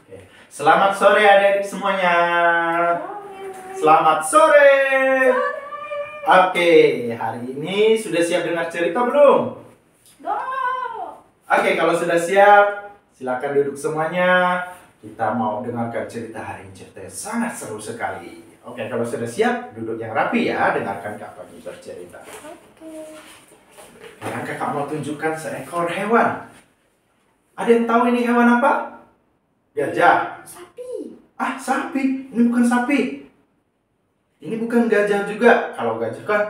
Oke. Selamat sore adik-adik semuanya. Selamat sore. Oke, hari ini sudah siap dengar cerita belum? Oke, kalau sudah siap, silakan duduk semuanya. Kita mau dengarkan cerita hari ini. Cerita yang sangat seru sekali. Oke, kalau sudah siap, duduk yang rapi ya. Dengarkan Kak Pagi bercerita. Sekarang kakak mau tunjukkan seekor hewan. Ada yang tahu ini hewan apa? Gajah. Sapi. Ah, sapi. Ini bukan sapi. Ini bukan gajah juga. Kalau gajah kan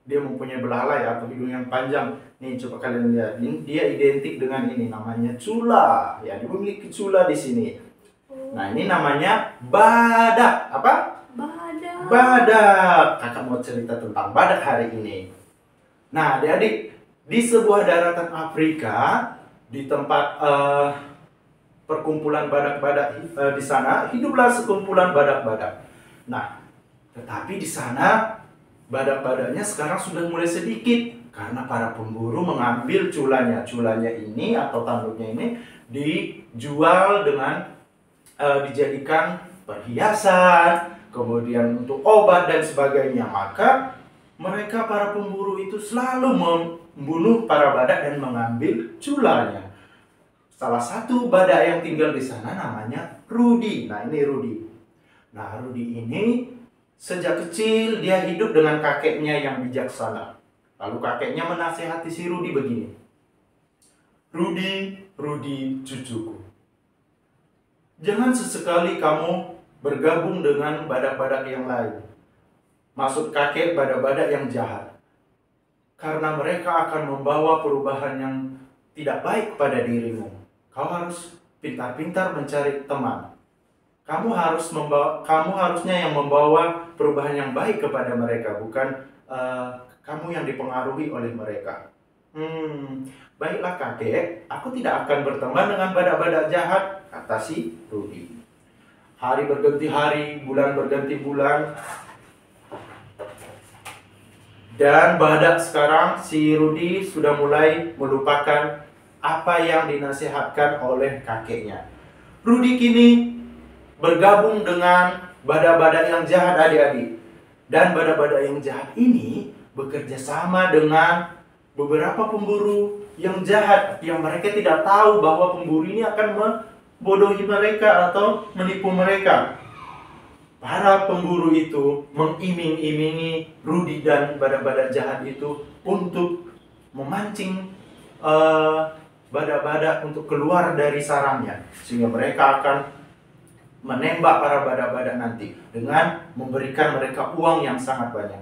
dia mempunyai belalai atau hidung yang panjang. Nih, coba kalian lihat. Ini dia identik dengan ini, namanya cula. Ya, dia memiliki cula di sini. Nah, ini namanya badak. Apa? Badak. Badak. Kakak mau cerita tentang badak hari ini. Nah, adik-adik, di sebuah daratan Afrika, di tempat perkumpulan badak-badak di sana, hiduplah sekumpulan badak-badak. Nah, tetapi di sana badak-badaknya sekarang sudah mulai sedikit karena para pemburu mengambil culanya. Culanya ini atau tanduknya ini dijual dengan dijadikan perhiasan, kemudian untuk obat dan sebagainya. Maka mereka para pemburu itu selalu membunuh para badak dan mengambil culanya. Salah satu badak yang tinggal di sana namanya Rudy. Nah, ini Rudy. Nah, Rudy ini sejak kecil dia hidup dengan kakeknya yang bijaksana. Lalu kakeknya menasihati si Rudy begini. Rudy, Rudy cucuku. Jangan sesekali kamu bergabung dengan badak-badak yang lain. Maksud kakek badak-badak yang jahat. Karena mereka akan membawa perubahan yang tidak baik pada dirimu. Kau harus pintar-pintar mencari teman. Kamu harusnya yang membawa perubahan yang baik kepada mereka, bukan kamu yang dipengaruhi oleh mereka. Baiklah kakek, aku tidak akan berteman dengan badak-badak jahat, kata si Rudy. Hari berganti hari, bulan berganti bulan. Dan badak sekarang, si Rudy sudah mulai melupakan apa yang dinasihatkan oleh kakeknya. Rudy kini bergabung dengan badak-badak yang jahat adik-adik. Dan badak-badak yang jahat ini bekerja sama dengan beberapa pemburu yang jahat. Yang mereka tidak tahu bahwa pemburu ini akan membodohi mereka atau menipu mereka. Para pemburu itu mengiming-imingi Rudy dan badak-badak jahat itu untuk memancing badak-badak untuk keluar dari sarangnya, sehingga mereka akan menembak para badak-badak nanti dengan memberikan mereka uang yang sangat banyak.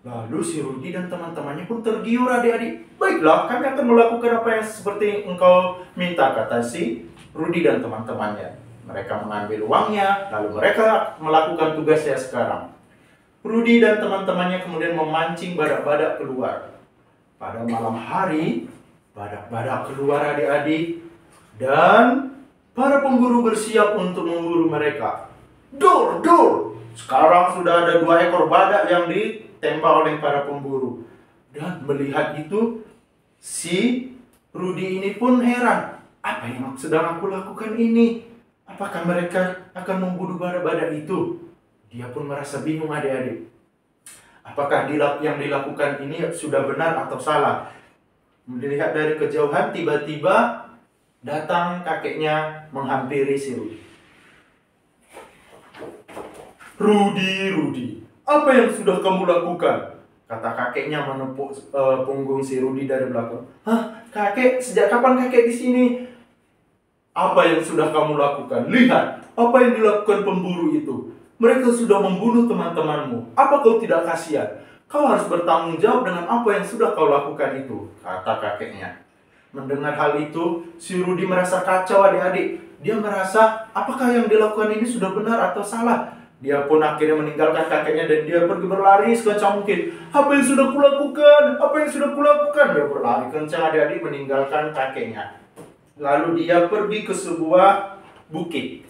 Lalu si Rudy dan teman-temannya pun tergiur adik-adik. Baiklah, kami akan melakukan apa yang seperti engkau minta, kata si Rudy dan teman-temannya. Mereka mengambil uangnya, lalu mereka melakukan tugasnya sekarang. Rudy dan teman-temannya kemudian memancing badak-badak keluar. Pada malam hari, badak-badak keluar adik-adik, dan para pemburu bersiap untuk memburu mereka. Dur, dur! Sekarang sudah ada 2 ekor badak yang ditembak oleh para pemburu. Dan melihat itu, si Rudy ini pun heran. Apa yang sedang aku lakukan ini? Apakah mereka akan membunuh badak-badak itu? Dia pun merasa bingung adik-adik. Apakah yang dilakukan ini sudah benar atau salah? Melihat dari kejauhan, tiba-tiba datang kakeknya menghampiri si Rudy. Rudy, apa yang sudah kamu lakukan? Kata kakeknya menepuk punggung si Rudy dari belakang. Hah, kakek, sejak kapan kakek di sini? Apa yang sudah kamu lakukan? Lihat, apa yang dilakukan pemburu itu. Mereka sudah membunuh teman-temanmu. Apa kau tidak kasihan? Kau harus bertanggung jawab dengan apa yang sudah kau lakukan itu, kata kakeknya. Mendengar hal itu, si Rudy merasa kacau adik-adik. Dia merasa, apakah yang dilakukan ini sudah benar atau salah? Dia pun akhirnya meninggalkan kakeknya dan dia pergi berlari sekencang mungkin. Apa yang sudah kulakukan? Apa yang sudah kulakukan? Dia berlari kencang adik-adik meninggalkan kakeknya. Lalu dia pergi ke sebuah bukit.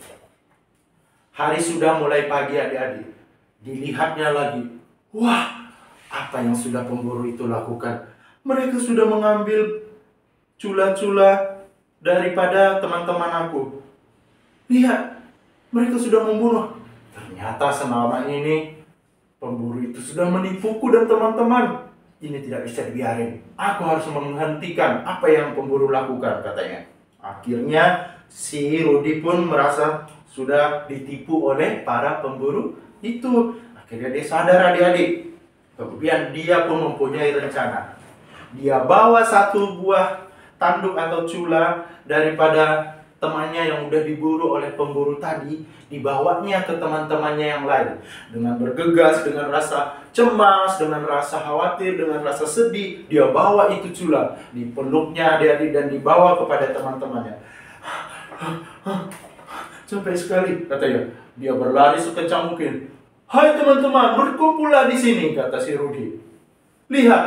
Hari sudah mulai pagi adik-adik. Dilihatnya lagi. Wah, apa yang sudah pemburu itu lakukan? Mereka sudah mengambil cula-cula daripada teman-teman aku. lihat, mereka sudah membunuh. Ternyata selama ini pemburu itu sudah menipuku dan teman-teman. Ini tidak bisa dibiarin. Aku harus menghentikan apa yang pemburu lakukan," katanya. Akhirnya si Rudy pun merasa sudah ditipu oleh para pemburu itu. Akhirnya dia sadar, adik-adik. Kemudian dia pun mempunyai rencana. Dia bawa satu buah tanduk atau cula daripada temannya yang udah diburu oleh pemburu tadi, dibawanya ke teman-temannya yang lain. Dengan bergegas, dengan rasa cemas, dengan rasa khawatir, dengan rasa sedih, dia bawa itu cula. Dipeluknya adik-adik dan dibawa kepada teman-temannya. Capek sekali, katanya. Dia berlari sekencang mungkin. "Hai teman-teman, berkumpullah di sini," kata si Rudy. "Lihat,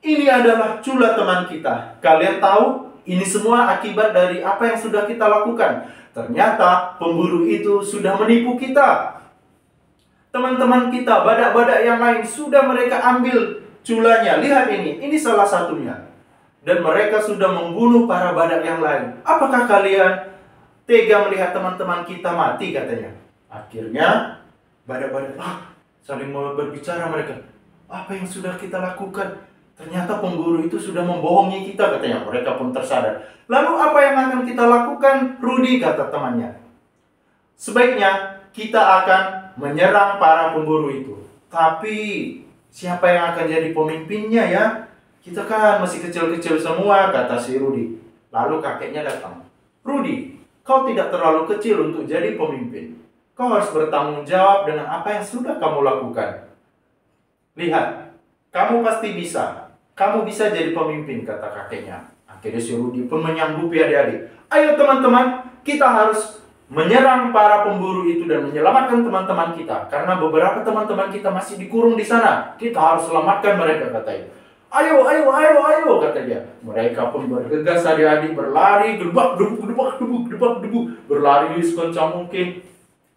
ini adalah cula teman kita. Kalian tahu, ini semua akibat dari apa yang sudah kita lakukan. Ternyata pemburu itu sudah menipu kita. Teman-teman kita, badak-badak yang lain, sudah mereka ambil culanya. Lihat ini salah satunya. Dan mereka sudah membunuh para badak yang lain. Apakah kalian tega melihat teman-teman kita mati?" katanya. Akhirnya badak-badak saling berbicara mereka. "Apa yang sudah kita lakukan? Ternyata pemburu itu sudah membohongi kita," katanya. Mereka pun tersadar. "Lalu apa yang akan kita lakukan, Rudy?" kata temannya. "Sebaiknya kita akan menyerang para pemburu itu. Tapi siapa yang akan jadi pemimpinnya ya? Kita kan masih kecil-kecil semua," kata si Rudy. Lalu kakeknya datang. "Rudy, kau tidak terlalu kecil untuk jadi pemimpin. Kau harus bertanggung jawab dengan apa yang sudah kamu lakukan. Lihat, kamu pasti bisa. Kamu bisa jadi pemimpin," kata kakeknya. Akhirnya si Rudy pun menyanggupi adik-adik. "Ayo teman-teman, kita harus menyerang para pemburu itu dan menyelamatkan teman-teman kita. Karena beberapa teman-teman kita masih dikurung di sana. Kita harus selamatkan mereka," katanya. Ayo, kata dia. Mereka pun bergegas adik-adik, berlari, gedebak, debuk, berlari sekencang mungkin.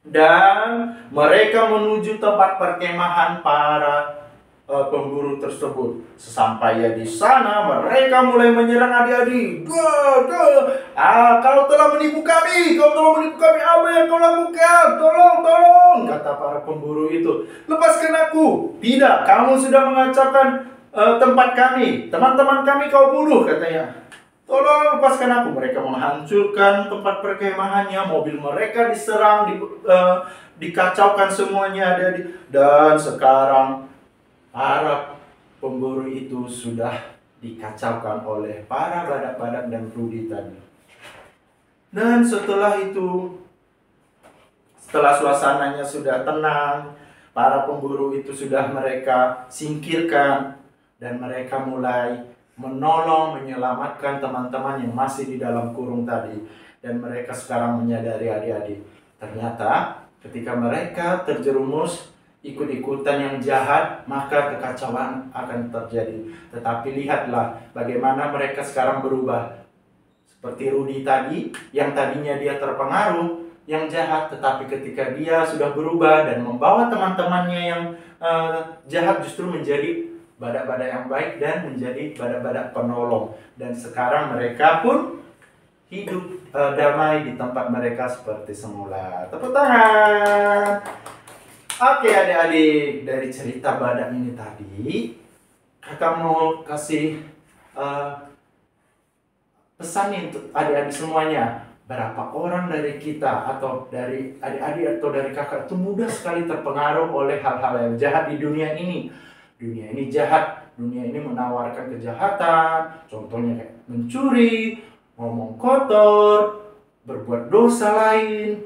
Dan mereka menuju tempat perkemahan para pemburu tersebut. Sesampainya di sana, mereka mulai menyerang adik-adik. Kau telah menipu kami, apa yang kau lakukan? Tolong, kata para pemburu itu. "Lepaskan aku." "Tidak, kamu sudah mengacaukan tempat kami. Teman-teman kami kau bunuh," katanya. "Tolong lepaskan aku." Mereka menghancurkan tempat perkemahannya, mobil mereka diserang, dikacaukan semuanya adik-adik. Dan sekarang para pemburu itu sudah dikacaukan oleh para badak-badak dan Rudy tadi. Dan setelah itu, setelah suasananya sudah tenang, para pemburu itu sudah mereka singkirkan, dan mereka mulai menolong, menyelamatkan teman-teman yang masih di dalam kurung tadi. Dan mereka sekarang menyadari adik-adik, ternyata ketika mereka terjerumus ikut-ikutan yang jahat, maka kekacauan akan terjadi. Tetapi lihatlah bagaimana mereka sekarang berubah. Seperti Rudy tadi, yang tadinya dia terpengaruh yang jahat, tetapi ketika dia sudah berubah dan membawa teman-temannya yang jahat justru menjadi badak-badak yang baik dan menjadi badak-badak penolong. Dan sekarang mereka pun hidup damai di tempat mereka seperti semula. Tepuk tangan. Oke adik-adik, dari cerita badak ini tadi, kakak mau kasih pesan nih untuk adik-adik semuanya. Berapa orang dari kita atau dari adik-adik atau dari kakak itu mudah sekali terpengaruh oleh hal-hal yang jahat di dunia ini. Dunia ini jahat, dunia ini menawarkan kejahatan, contohnya kayak mencuri, ngomong kotor, berbuat dosa lain.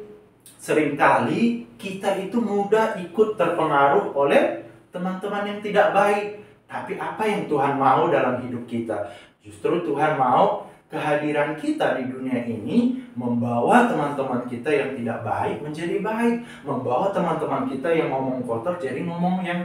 Seringkali kita itu mudah ikut terpengaruh oleh teman-teman yang tidak baik. Tapi apa yang Tuhan mau dalam hidup kita? Justru Tuhan mau kehadiran kita di dunia ini membawa teman-teman kita yang tidak baik menjadi baik, membawa teman-teman kita yang ngomong kotor jadi ngomong yang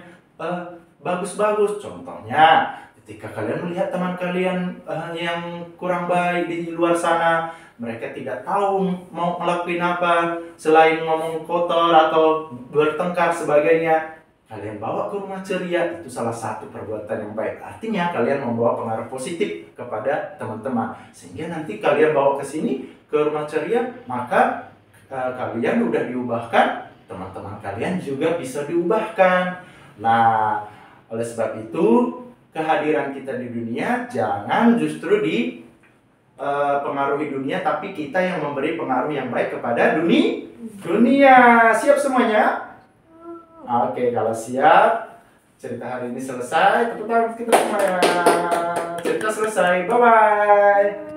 bagus-bagus. Contohnya, ketika kalian melihat teman kalian yang kurang baik di luar sana, mereka tidak tahu mau ngelakuin apa selain ngomong kotor atau bertengkar sebagainya, kalian bawa ke rumah ceria, itu salah satu perbuatan yang baik. Artinya kalian membawa pengaruh positif kepada teman-teman, sehingga nanti kalian bawa ke sini ke rumah ceria, maka kalian udah diubahkan, teman-teman kalian juga bisa diubahkan. Nah, oleh sebab itu, kehadiran kita di dunia jangan justru pengaruhi dunia, tapi kita yang memberi pengaruh yang baik kepada dunia. Siap semuanya? Oke, kalau siap, cerita hari ini selesai. Tepuk tangan kita semuanya. Cerita selesai. Bye-bye.